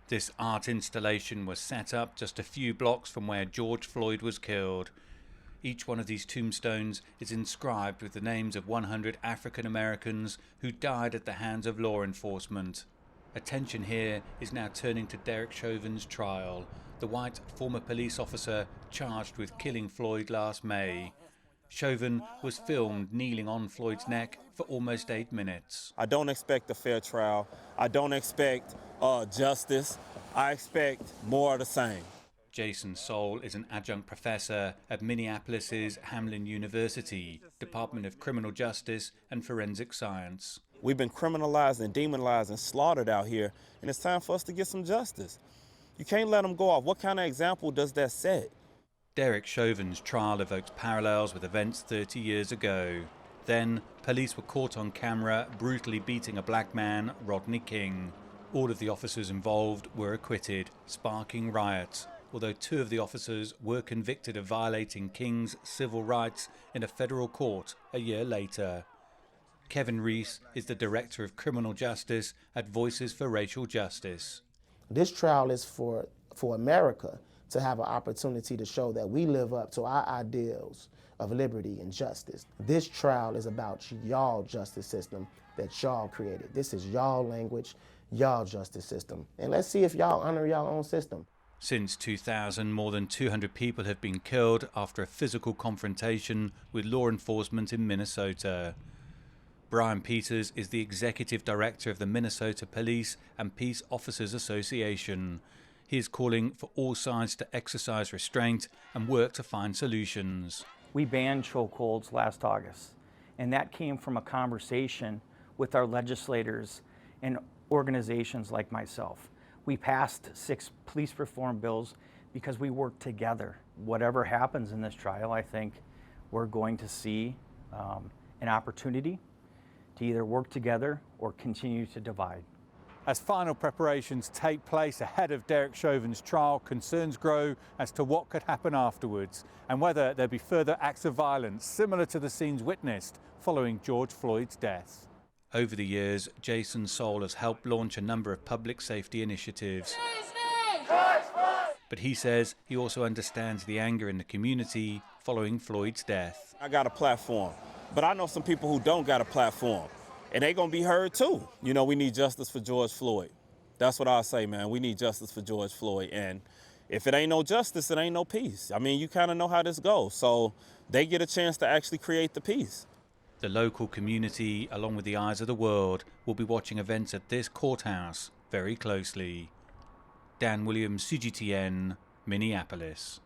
This art installation was set up just a few blocks from where George Floyd was killed. Each one of these tombstones is inscribed with the names of 100 African Americans who died at the hands of law enforcement. Attention here is now turning to Derek Chauvin's trial, the white former police officer charged with killing Floyd last May. Chauvin was filmed kneeling on Floyd's neck for almost 8 minutes. I don't expect a fair trial. I don't expect justice. I expect more of the same. Jason Soul is an adjunct professor at Minneapolis's Hamline University, Department of Criminal Justice and Forensic Science. We've been criminalized and demonized and slaughtered out here, and it's time for us to get some justice. You can't let them go off. What kind of example does that set? Derek Chauvin's trial evokes parallels with events 30 years ago. Then, police were caught on camera brutally beating a black man, Rodney King. All of the officers involved were acquitted, sparking riots, although 2 of the officers were convicted of violating King's civil rights in a federal court a year later. Kevin Reese is the Director of Criminal Justice at Voices for Racial Justice. This trial is for America to have an opportunity to show that we live up to our ideals of liberty and justice. This trial is about y'all justice system that y'all created. This is y'all language, y'all justice system. And let's see if y'all honor y'all own system. Since 2000, more than 200 people have been killed after a physical confrontation with law enforcement in Minnesota. Brian Peters is the Executive Director of the Minnesota Police and Peace Officers Association. He is calling for all sides to exercise restraint and work to find solutions. We banned chokeholds last August, and that came from a conversation with our legislators and organizations like myself. We passed 6 police reform bills because we work together. Whatever happens in this trial, I think we're going to see an opportunity to either work together or continue to divide. As final preparations take place ahead of Derek Chauvin's trial, concerns grow as to what could happen afterwards and whether there'll be further acts of violence similar to the scenes witnessed following George Floyd's death. Over the years, Jason Soul has helped launch a number of public safety initiatives. But he says he also understands the anger in the community following Floyd's death. I got a platform, but I know some people who don't got a platform. And they gonna be heard too. You know, we need justice for George Floyd. That's what I'll say, man. We need justice for George Floyd. And if it ain't no justice, it ain't no peace. I mean, you kind of know how this goes. So they get a chance to actually create the peace. The local community, along with the eyes of the world, will be watching events at this courthouse very closely. Dan Williams, CGTN, Minneapolis.